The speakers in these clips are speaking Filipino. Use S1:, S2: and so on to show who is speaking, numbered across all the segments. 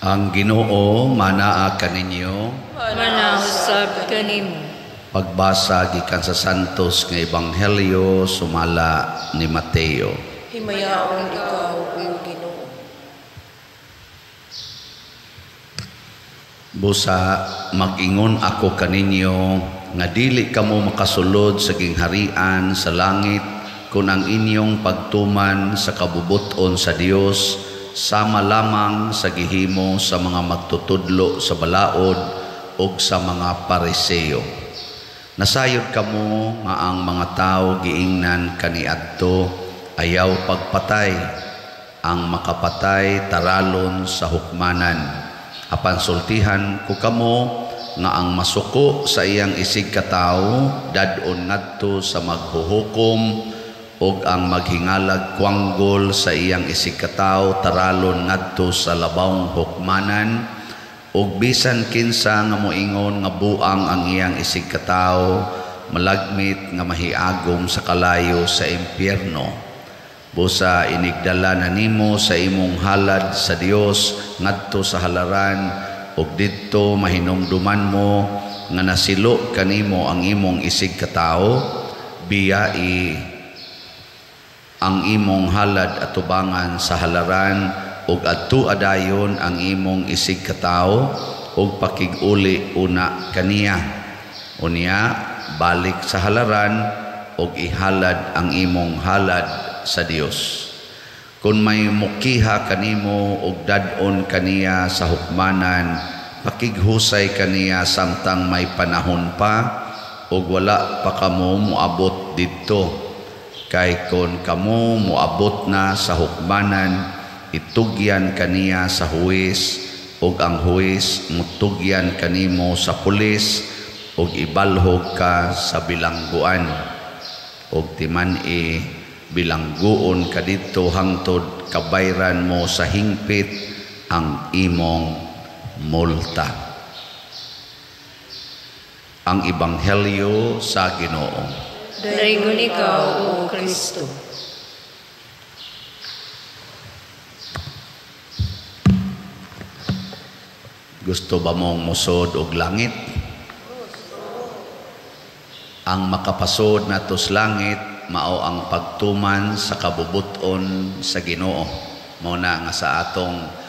S1: Ang Ginoo manaa kaninyo.
S2: Manausab kanimo.
S1: Pagbasa gikan sa Santos nga Ebanghelyo sumala ni Mateo.
S2: Himayaon ikaw, O Ginoo.
S1: Busa mag-ingon ako kaninyo nga dili kamo makasulod sa gingharian sa langit kung ang inyong pagtuman sa kabubuton sa Dios sama lamang sa gihimo sa mga magtutudlo sa balaod o sa mga Pariseo. Nasayod kamo nga ang mga tao giingnan kaniadto ayaw pagpatay, ang makapatay taralon sa hukmanan. Apan sultihan ko kamo nga ang masuko sa iyang isig katawo dadon ngadto sa maghuhukom ug ang maghingalag kwanggol sa iyang isig katawo taralon ngadto sa labawng hukmanan ug bisan kinsa nga moingon nga buang ang iyang isig katawo malagmit nga mahiagom sa kalayo sa impyerno. Busa inigdala na nimo sa imong halad sa Dios ngadto sa halaran ug didto mahinumduman mo nga nasilo kanimo ang imong isig katawo biyai ang imong halad atubangan sa halaran ug adto adayon ang imong isig katawo ug pakig-uli una kaniya. Unya balik sa halaran ug ihalad ang imong halad sa Dios. Kung may mukiha kanimo ug dadon kaniya sa hukmanan, pakighusay kaniya samtang may panahon pa ug wala pa kamo moabot didto. Kay kon kamo moabot na sa hukmanan, itugyan kaniya sa huwis ug ang huwis mutugyan kanimo sa pulis ug ibalhog ka sa bilangguan ug timan-i bilangguon ka didto hangtod kabayran mo sa hingpit ang imong multa. Ang Ebanghelyo sa Ginoo.
S2: Daygon ikaw, O Kristo.
S1: Gusto ba mong musod og langit? Ang makapasod natos langit mao ang pagtuman sa kabubuton sa Ginoo. Mao na nga sa atong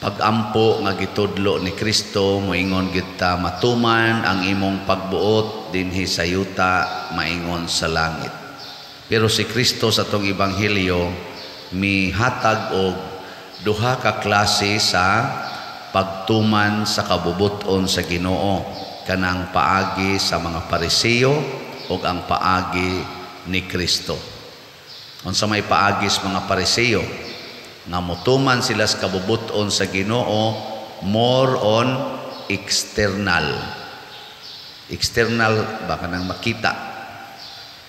S1: pagampo nga gitudlo ni Kristo moingon kita matuman ang imong pagbuot dinhi sa yuta maingon sa langit. Pero si Kristo sa tong ebanghelyo mihatag og duha ka klase sa pagtuman sa kabubuton sa Ginoo, kanang paagi sa mga Pariseo ug ang paagi ni Kristo. Unsa may paagi sa mga Pariseo nga motuman sila sa kabubuton sa Ginoo more on external baka nang makita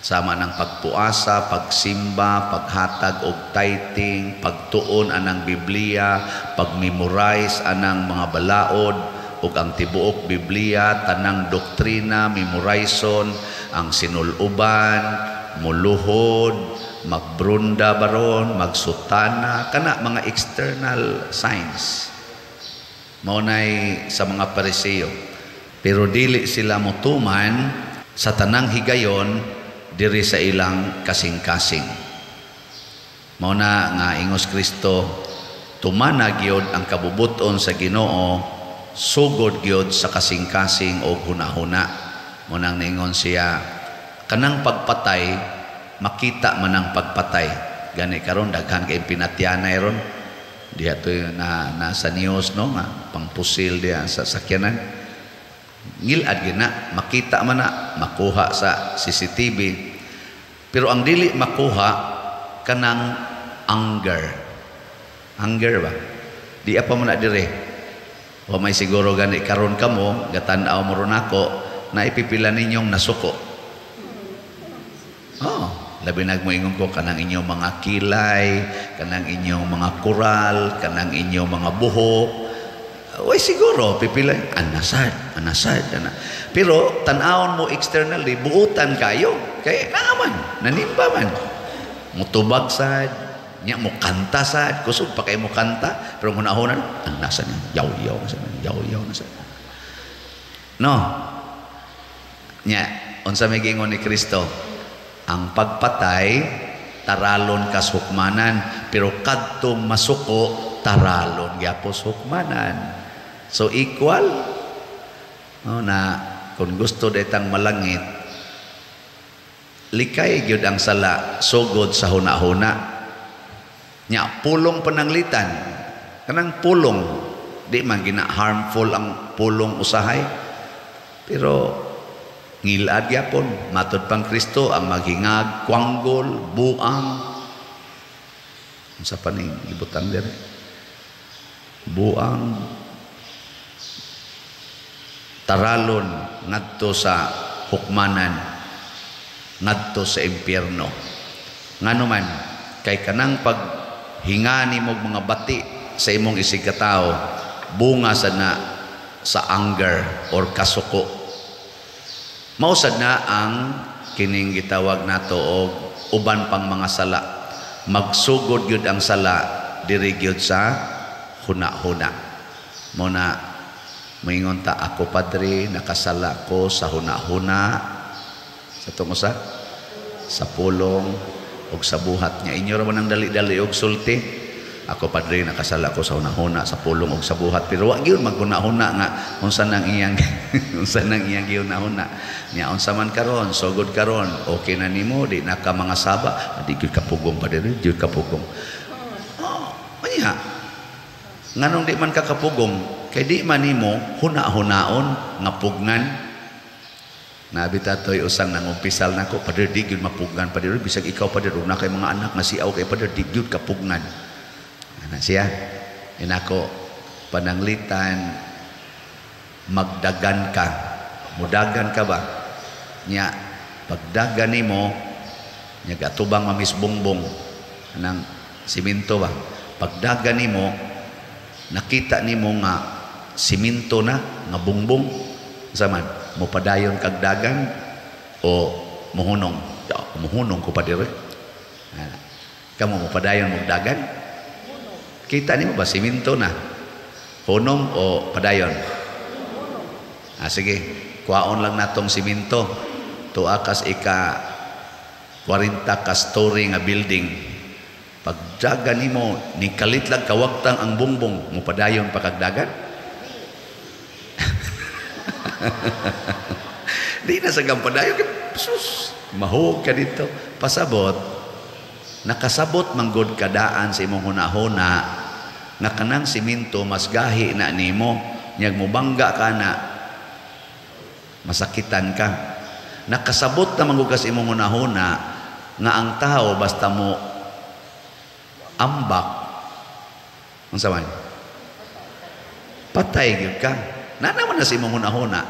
S1: sama ng pagpuasa, pagsimba, paghatag og tithing, pagtuon anang Biblia, pagmemorize anang mga balaod ug ang tibuok Biblia, tanang doktrina memorizon, ang sinul-uban, muluhod, magbrunda baron, magsutana, kana mga external signs. Maunay sa mga Pariseo. Pero dili sila motuman sa tanang higayon diri sa ilang kasing-kasing. Mauna nga ingos Kristo, tumana gyud ang kabubuton sa Ginoo, sugod gyud sa kasing-kasing o hunahuna. Munang ningon siya, kanang pagpatay makita man ang pagpatay. Gani karon daghan kay pinatyanay ron. Diha to na sa news no nga pangpusil diha sa sakyanan. Ngilad gina makita man na makuha sa CCTV. Pero ang dili makuha kanang anger ba? Di apa man na dire. O may siguro gani karon kamo gatan-aw mo ron ako na ipipila ninyong nasuko. Labi nagmoingon ko kanang inyong mga kilay, kanang inyong mga kural, kanang inyong mga buhok. Way siguro pipilay anasad. Pero tan-awon mo externally buutan kayo. Kay naaman, nanimba man. Mutubag sad, Nya mo kanta sad, kusog pa kay mo kanta, pero hunahuna ang nasa niya, yaw-yaw na sa yaw-yaw na sa. No. Nya, unsa may giingon ni Kristo? Ang pagpatay taralon kas hukmanan, pero kadtong masuko taralon gyapos hukmanan. So equal no, na kung gusto detang malangit, likay gyud ang sala sugod sa hunahuna. Nya pulong pananglitan, kanang pulong di man gina harmful ang pulong usahay, pero ngilad gyapon matud pang Kristo ang maghingag, kwanggol, buang. Unsa pa ning ibutang dire? Buang, taralon ngadto sa hukmanan, ngadto sa impyerno. Ngano man kay kanang paghinga nimo mga bati sa imong isig katao, bunga sad na sa anger or kasuko. Mausad na ang kining gitawag nato og uban pang mga sala. Magsugod gyud ang sala diri gyud sa hunahuna. Mo na moingon ta, ako padre nakasala ko sa hunahuna sa tungo sa pulong og sa buhat niya. Inyo ra man ang dali-dali og sulti. Ako padre nakasala ko sa hunahuna sa pulong og sa buhat, pero wa gyud maghuna-huna nga unsa nang iyang unsa nang iyang gihuna-huna. Nya unsa man karon, sugod karon, okay na nimo, di na ka mga saba, di gyud kapugong padre, di gyud kapugong. Oh, nya nganong di man ka kapugong, kay di man nimo huna-hunaon nga pugnan. Nabitatoy usang nangumpisal nako, padre di gyud mapugnan padre, bisag ikaw padre una kay mga anak nga siaw kay padre di gyud kapugnan. Ana siya, inako pananglitan, magdagan ka, mudagan ka ba? Nya pagdagan nimo, nya gatubang mamis bongbong ng simento ba? Pagdagan nimo, nakita nimo nga simento na nga bongbong, zaman mo padayon kag dagan o muhunong? Muhunong ko pa dire. Kamu mo padayon mo dagan? Kita nimo ba simento na? Hunong o padayon? Sige, kuhaon lang natong simento. Tuwa kas ika 40 ka story nga building. Pagdagan nimo, ni kalit lang kawagtang ang bungbong, mo padayon pa kag dagan? Di na sa gampadayon, sus, mahug ka dito. Pasabot, nakasabot manggod kadaan sa imong hunahuna nga kanang simento mas gahi na nimo, nyag mo bangga ka na masakitan ka. Nakasabot na manggod ka sa imong hunahuna nga ang tao basta mo ambak, unsa man, patay gyud ka. Na naman na sa imong hunahuna,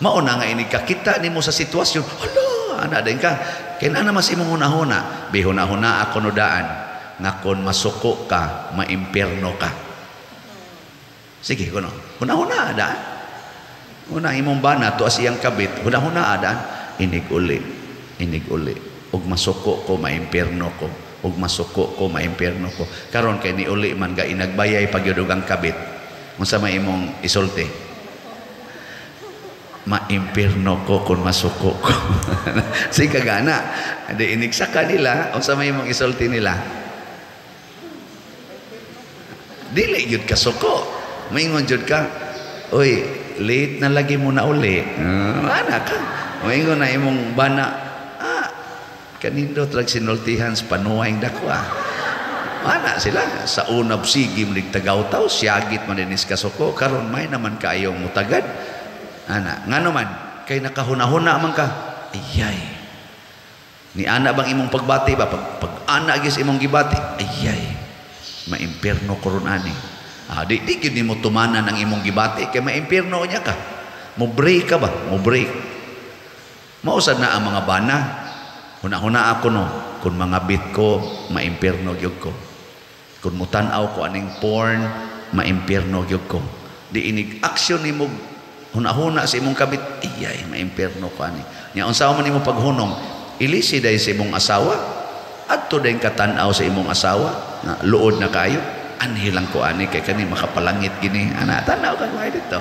S1: mauna nga ini kakita nimo sa sitwasyon, hala ana din ka kay na naman sa imong hunahuna, bihuna-huna ako no daan nga kon masuko ka, maimpierno ka. Sige kuno, huna-huna daan. Una imong bana to as iyang kabit, huna-huna daan, inig uli, ug masuko ko, maimpierno ko, ug masuko ko, maimpierno ko. Karon kay ni uli man ga inagbayay pagyud ang kabit, unsa may imong isulti? Maimpierno ko kung masuko ko. Sige gana. Adi inigsaka nila, unsa may imong isulti nila? Dili jud ka suko. Maingon jud ka, oy, late na lagi mo na uli. Ana ka. Maingon na imong bana, kanindo talag sinultihan sa panuwang dakwa. Ana sila sa unab sige mig tagaw-taw, siyagit man dinis ka suko, karon may naman kaayong mutagad. Ana, ngano man kay nakahuna-huna man ka. Ayay. Ni ana bang imong pagbati ba pag ana gis imong gibati? Ayay. Maimpierno ko ron ani. Di gid nimo tumanan ang imong gibati kay maimpierno nya ka. Mo break ka ba? Mo break. Mausad na ang mga bana. Huna-huna ako no, kun mga bit ko maimpierno gyud ko. Kun mutan-aw ko aning porn, maimpierno gyud ko. Di inig action nimo huna-huna sa imong kabit, iyay, maimpierno ko ani. Nya unsa man nimo paghunong, ilisi dahil sa imong asawa, Adto din katanaw sa imong asawa nga luod na kayo. Anhilang ko ani kay kani makapalangit gini. Ana tanaw kag may dito.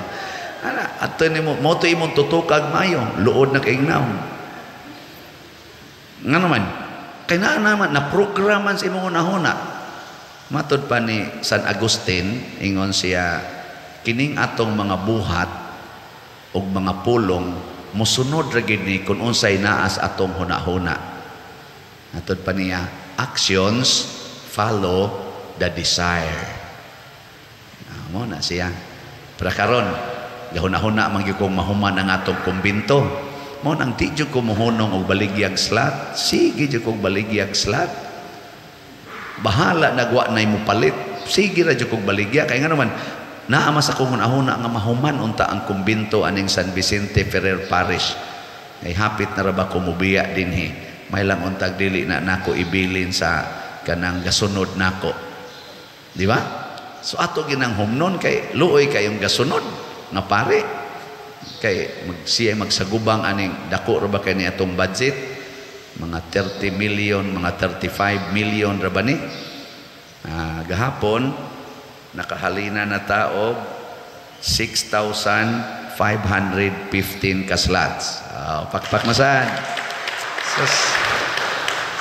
S1: Ana adto nimo mo to imong tutukag mayo luod na kay naw. Nga naman kay naa naman na programan sa imong unahuna. Matod pa ni San Agustin ingon siya kining atong mga buhat og mga pulong mosunod ra gid ni kun unsay naas atong hunahuna. Atod pa niya, actions follow the desire. Mo na siya. Para karon, gahuna-huna man gyud kong mahuman ang atong kumbinto. Mo nang di jud ko mohunong og baligyag slat. Sige jud kog baligyag slat. Bahala nagwa nay mo palit. Sige ra jud kog baligya kay nga naman naa mas akong hunahuna nga mahuman unta ang kumbinto aning San Vicente Ferrer Parish. Ay hapit na ra ba ko mubiya dinhi. May lang untag dili na nako ibilin sa kanang gasunod nako. Di ba? So ato ginang humnon kay luoy kayong gasunod nga pare. Kay siya magsagubang aning dako ra ba kay ni atong budget? Mga 30 million, mga 35 million ra ba ni? Gahapon nakahalina na tao 6,515 ka slots. Pakpak masan.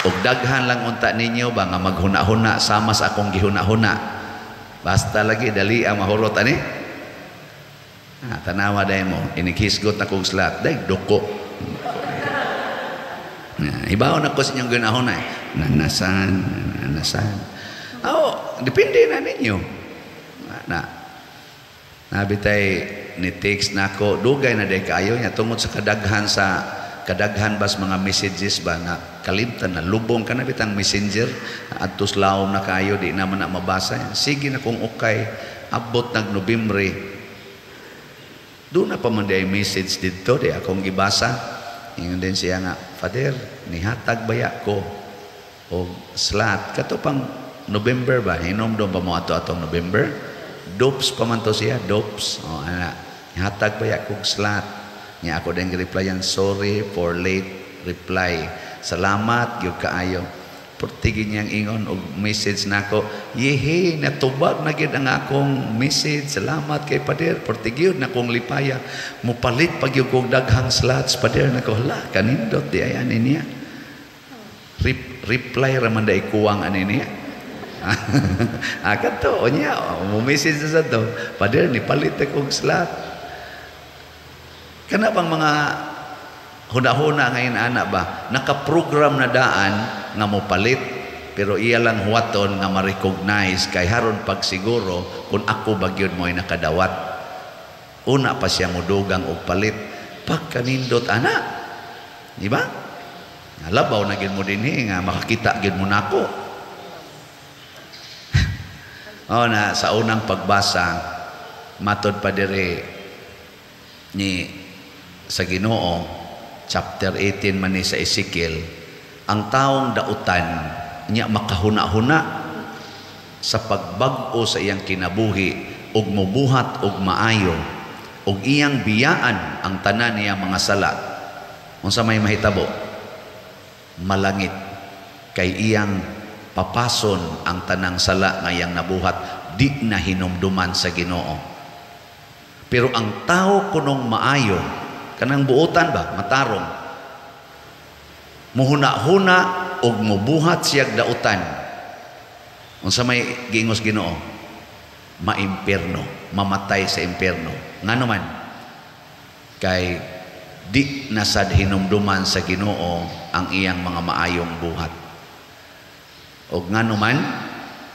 S1: Og daghan lang unta ninyo ba nga maghuna-huna sama sa akong gihuna-huna. Basta lagi dali ang mahurot ani. Tanawa day mo inigisgot na kong slot day duko. Ibaw na ko sa inyong ginahuna. Nanasan. Depende na ninyo. Nabitay ni text na ako dugay na day kayo nya tungod sa kadaghan bas mga messages ba na kalimtan na lubong ka na bitang messenger at tuslawom na kayo di naman na mabasa. Sige na kung okay abot nag Nobyembre doon na pa man di message dito di akong gibasa ingon din siya nga Father nihatag baya ko o slot kato pang November ba hinomdom pa mo atong November dopes pa man to siya dopes nihatag baya ko slot. Nya ako din replyan sorry for late reply. Salamat gyud kaayo. Portigin niyang ingon og message nako. Yehe natubag na gyud ang akong message. Salamat kay Pader. Portigid na kong lipaya. Mupalit pag yung kong daghang slots. Pader nako hala kanindot di ayan niya. Reply raman day kuwang ani niya. Kato niya mo message sa to. Pader ni palit akong slot. Kana bang mga huna-huna ngayon anak ba nakaprogram na daan nga mo palit pero iya lang huwaton nga ma-recognize kay haron pag siguro kung ako bagyod mo ay nakadawat una pa siya mudugang og palit pagkanindot anak di ba labaw na gid mo dinhi nga makakita gid mo nako na sa unang pagbasa matod pa dire ni sa Ginoo chapter 18 man ni sa Ezekiel ang taong dautan niya makahuna-huna sa pagbag-o sa iyang kinabuhi ug mobuhat ug maayo ug iyang biyaan ang tanan niya mga sala unsa may mahitabo malangit kay iyang papason ang tanang sala nga iyang nabuhat di na hinumduman sa Ginoo. Pero ang tao kunong maayo kanang buotan ba matarong muhuna-huna og mubuhat siyag dautan unsa may giingos Ginoo maimpierno mamatay sa impierno ngano man kay di nasad hinumduman sa Ginoo ang iyang mga maayong buhat og ngano man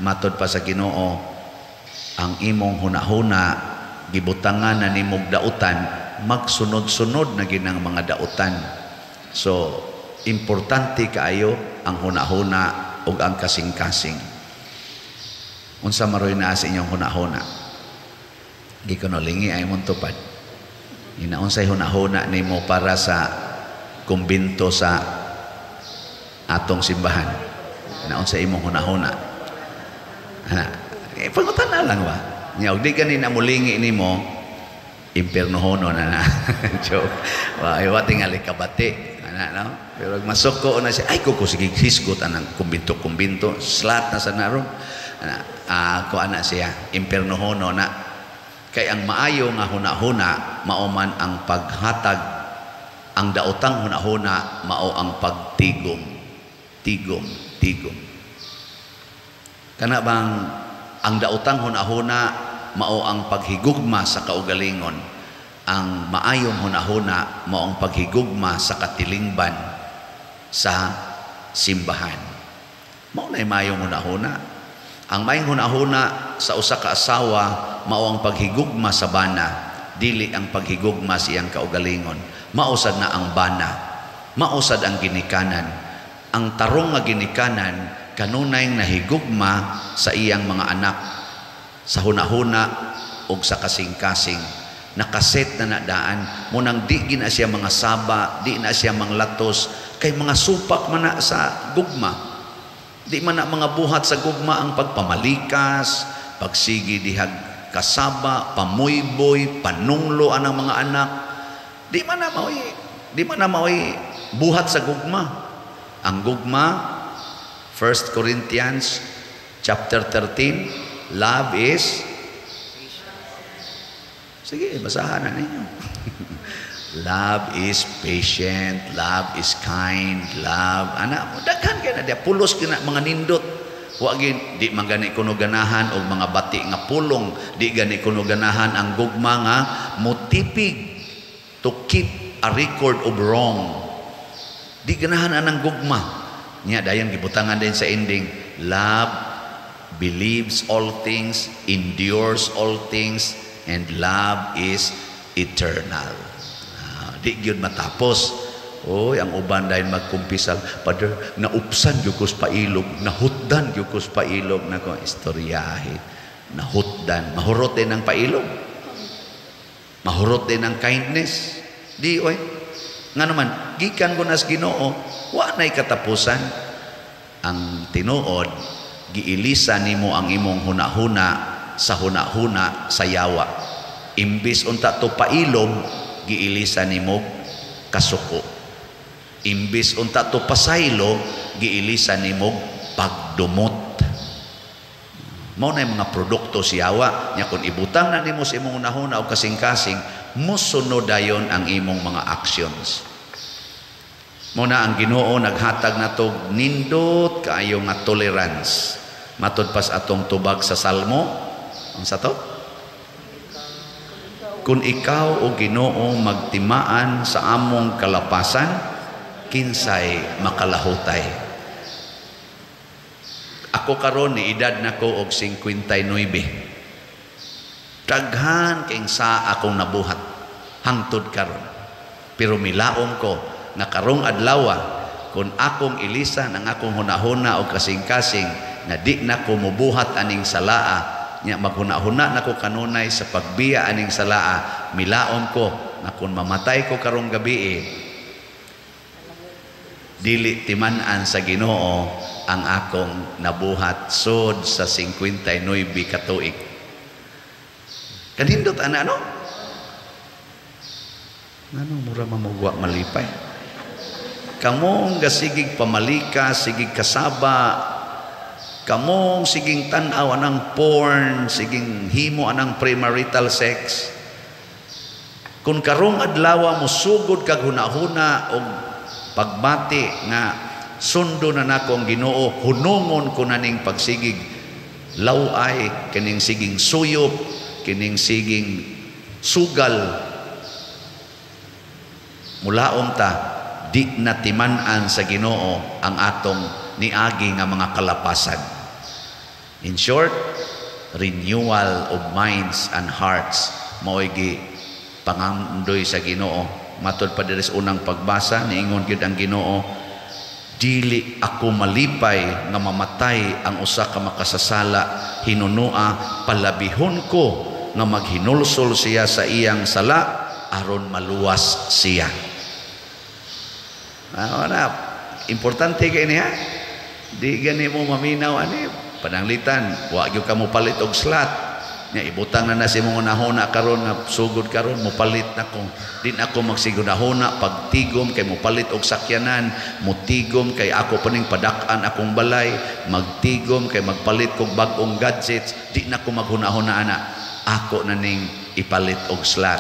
S1: matod pa sa Ginoo ang imong hunahuna gibutangan na nimog dautan magsunod-sunod na ginang mga dautan. So, importante kaayo ang huna-huna ug ang kasing-kasing. Unsa maroy na sa inyong huna-huna? Di ko nolingi ay mong tupad. Unsa huna-huna nimo para sa kumbinto sa atong simbahan. Unsa imong huna-huna? Pangutan na lang ba? Nya og di kanina mulingi nimo impierno hono na joke. Wa tingali kabati. No? Pero masuko na siya, ay ko sige hisgot anang kumbinto-kumbinto, slat na sa naron. Ko ana siya, impernohono na. Kay ang maayo nga hunahuna, mauman ang paghatag, ang daotang hunahuna, mao ang pagtigom. Tigom. Kana bang ang daotang hunahuna, mao ang paghigugma sa kaugalingon. Ang maayong hunahuna mao ang paghigugma sa katilingban sa simbahan. Mao na maayong hunahuna. Ang maayong hunahuna sa usa ka asawa mao ang paghigugma sa bana, dili ang paghigugma sa iyang kaugalingon. Mausad na ang bana, mausad ang ginikanan. Ang tarong nga ginikanan kanunay nahigugma sa iyang mga anak sa hunahuna ug sa kasing-kasing. Nakaset na nadaan munang di gina siya mga saba, di na siya manglatos kay mga supak man na sa gugma, di man na mga buhat sa gugma ang pagpamalikas, pagsigi dihag kasaba, pamuyboy, panunglo anang mga anak, di man na maoy buhat sa gugma. Ang gugma, 1 Corinthians chapter 13, love is, sige, basahan na ninyo. Love is patient, love is kind, love, daghan ka na, pulos ka na, mga nindot. Wagin, di magani kuno ganahan o mga bati nga pulong, di gani kuno ganahan ang gugma nga mutipig to keep a record of wrong. Di ganahan anang gugma. Nya dayon gibutangan din sa ending, love believes all things, endures all things, and love is eternal. Di gyud matapos. Oy, ang uban dahil magkumpisal, Father, naupsan gyud ko sa pailog, nahutdan gyud ko sa pailog, nako istoryahin. Nahutdan, mahurot din ang pailog. Mahurot din ang kindness. Di oy. Nga naman, gikan ko nas Ginoo, wa nay katapusan. Ang tinuod, giilisa nimo ang imong hunahuna sa hunahuna sa yawa. Imbis unta to pailog, giilisa nimo kasuko. Imbis unta to pasaylo, giilisa nimo pagdumot. Mao na mga produkto sa yawa nya kun ibutang na nimo sa imong hunahuna o kasing-kasing, musunod dayon ang imong mga actions. Muna ang Ginoo naghatag nato nindot kaayo nga tolerance. Matud pas atong tubag sa Salmo, ang sa to? Kung ikaw o Ginoo magtimaan sa among kalapasan, kinsay makalahutay. Ako karon ni edad nako og 59. Daghan kay sa akong nabuhat hangtod karon. Pero milaom ko na karong adlaw kun akong ilisan ang akong hunahuna o kasing-kasing na di na ko mubuhat aning salaa, nya maghuna-huna nako kanunay sa pagbiya aning salaa, milaom ko na kun mamatay ko karong gabi dili timan-an sa Ginoo ang akong nabuhat sud sa 59 ka tuig. Kanindot ana no? Ngano mura mamugwa malipay? Kamong gasigig pamalika, sigig kasaba, kamong siging tan-aw anang porn, siging himo anang premarital sex. Kung karong adlaw mo sugod kag hunahuna og pagbati nga sundo na nako ang Ginoo, hunungon ko naning pagsigig laway, kining siging suyop, kining siging sugal. Mulaom ta, di na timan-an sa Ginoo ang atong niagi nga mga kalapasan. In short, renewal of minds and hearts mao'y pangandoy sa Ginoo. Matod pa diri sa unang pagbasa, niingon gyud ang Ginoo, dili ako malipay nga mamatay ang usa ka makasasala, hinunua palabihon ko nga maghinulsol siya sa iyang sala aron maluwas siya. Importante kay niya. Di gani mo maminaw ani pananglitan, wa gyud ka mo palit og slat. Nya ibutang na si mong nahuna karon nga sugod karon mopalit nako. Din ako magsigunahuna pagtigom kay mopalit og sakyanan, motigom kay ako paning padak-an akong balay, magtigom kay magpalit kog bag-ong gadgets, di na ko maghuna-huna ana. Ako na ning ipalit og slot.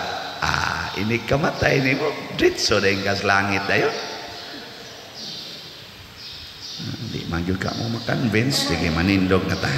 S1: Ini kamatay nimo diretso dayong kas langit dayon. Di magyud ka mo makonvince, sige manindog na ta.